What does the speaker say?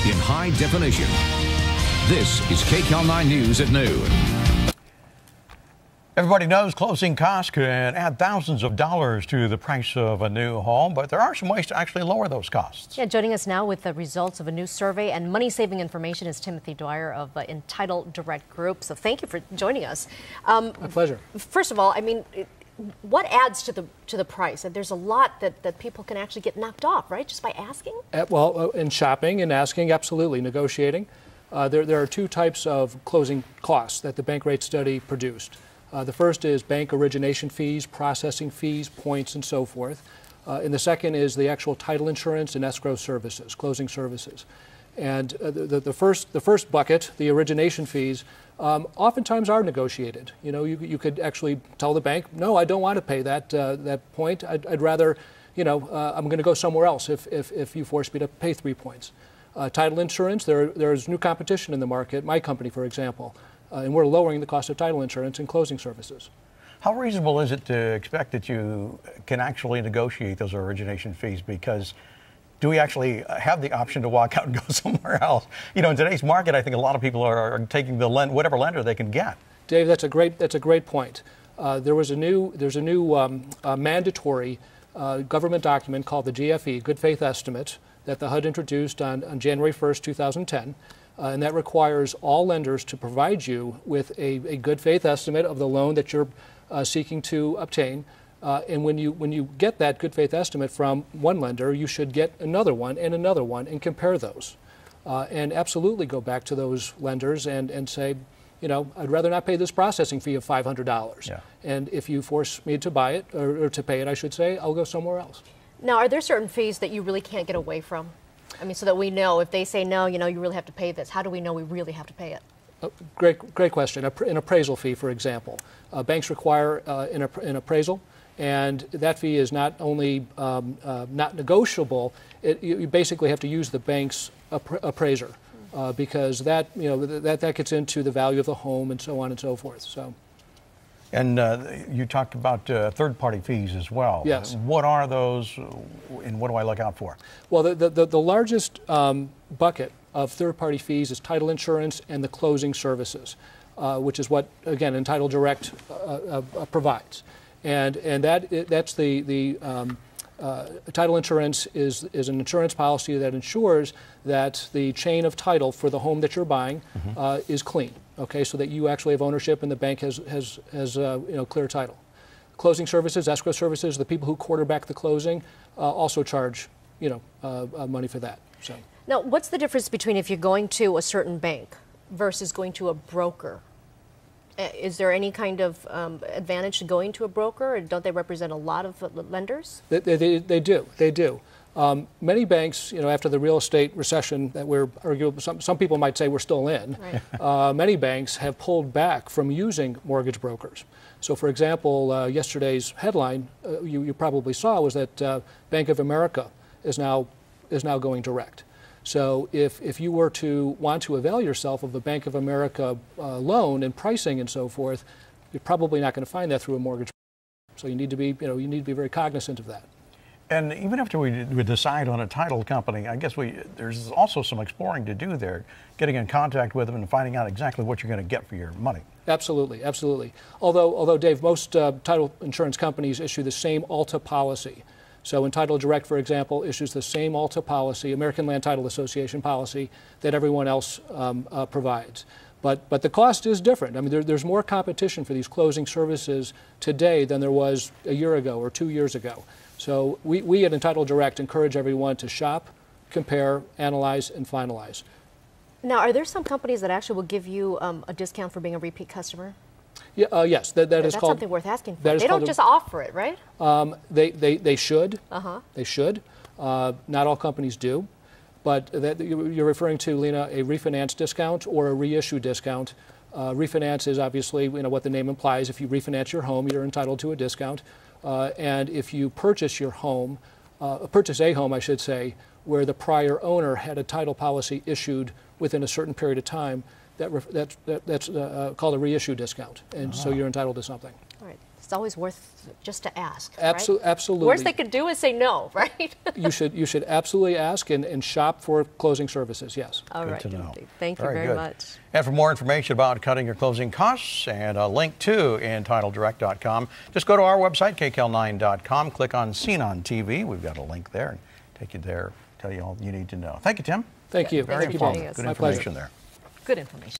in high definition. This is KCAL 9 News at noon. Everybody knows closing costs can add thousands of dollars to the price of a new home, but there are some ways to actually lower those costs. Yeah, joining us now with the results of a new survey and money-saving information is Dwyer of Entitle Direct Group. So thank you for joining us. My pleasure. First of all, I mean, what adds to the price? There's a lot that people can actually get knocked off, right, just by asking? Well, in shopping and asking, absolutely. Negotiating. There are two types of closing costs that the bank rate study produced. The first is bank origination fees, processing fees, points, and so forth. And the second is the actual title insurance and escrow services, closing services. And the first bucket, the origination fees, oftentimes are negotiated. You know, you could actually tell the bank, no, I don't want to pay that point. I'd rather, you know, I'm going to go somewhere else if you force me to pay 3 points. Title insurance, there's new competition in the market. My company, for example. And we're lowering the cost of title insurance and closing services. How reasonable is it to expect that you can actually negotiate those origination fees? Because do we actually have the option to walk out and go somewhere else? You know, in today's market, I think a lot of people are taking whatever lender they can get. Dave, that's a great point. There's a new mandatory government document called the GFE, Good Faith Estimate, that the HUD introduced on January 1st, 2010. And that requires all lenders to provide you with a good faith estimate of the loan that you're seeking to obtain. And when you get that good faith estimate from one lender, you should get another one and compare those. And absolutely go back to those lenders and say, you know, I'd rather not pay this processing fee of $500. Yeah. And if you force me to buy it, or to pay it, I should say, I'll go somewhere else. Now, are there certain fees that you really can't get away from? I mean, so that we know if they say no, you know, you really have to pay this. How do we know we really have to pay it? Great question. An appraisal fee, for example. Banks require an appraisal, and that fee is not only not negotiable. You basically have to use the bank's appraiser because that gets into the value of the home and so on and so forth. So. And you talked about third-party fees as well. Yes. What are those, and what do I look out for? Well, the largest bucket of third-party fees is title insurance and the closing services, which is what, again, Entitle Direct provides. And that's the title insurance is an insurance policy that ensures that the chain of title for the home that you're buying is clean. Okay, so that you actually have ownership and the bank has clear title. Closing services, escrow services, the people who quarterback the closing also charge money for that. So now, what's the difference between if you're going to a certain bank versus going to a broker? Is there any kind of advantage to going to a broker, or don't they represent a lot of lenders? They do. Many banks, you know, after the real estate recession that we're arguably, some people might say we're still in, right. Many banks have pulled back from using mortgage brokers. So, for example, yesterday's headline you probably saw was that Bank of America is now going direct. So if you were to want to avail yourself of a Bank of America loan and pricing and so forth, you're probably not going to find that through a mortgage. So you need to be very cognizant of that. And even after we decide on a title company, I guess there's also some exploring to do there, getting in contact with them and finding out exactly what you're going to get for your money. Absolutely, absolutely. Although Dave, most title insurance companies issue the same Alta policy. So Entitle Direct, for example, issues the same Alta policy, American Land Title Association policy, that everyone else provides. But the cost is different. I mean, there's more competition for these closing services today than there was a year ago or 2 years ago. So we at Entitle Direct encourage everyone to shop, compare, analyze, and finalize. Now, are there some companies that actually will give you a discount for being a repeat customer? Yeah, yes, that's called, something worth asking for. They don't just offer it, right? They should. They should. Not all companies do. But you're referring to, Lena, a refinance discount or a reissue discount. Refinance is obviously what the name implies. If you refinance your home, you're entitled to a discount. And if you purchase your home, purchase a home, I should say, where the prior owner had a title policy issued within a certain period of time, that's called a reissue discount, and so you're entitled to something. All right. It's always worth just to ask, Absolutely. Worst they could do is say no, right? You should absolutely ask and shop for closing services, yes. All right, to know. Timothy. Thank you Very very good. much. And for more information about cutting your closing costs and a link to EntitleDirect.com, just go to our website, KCAL9.com, click on Seen on TV. We've got a link there and take you there, tell you all you need to know. Thank you, Tim. Thank you. Thank you for joining us. Good My information pleasure. there. Good information.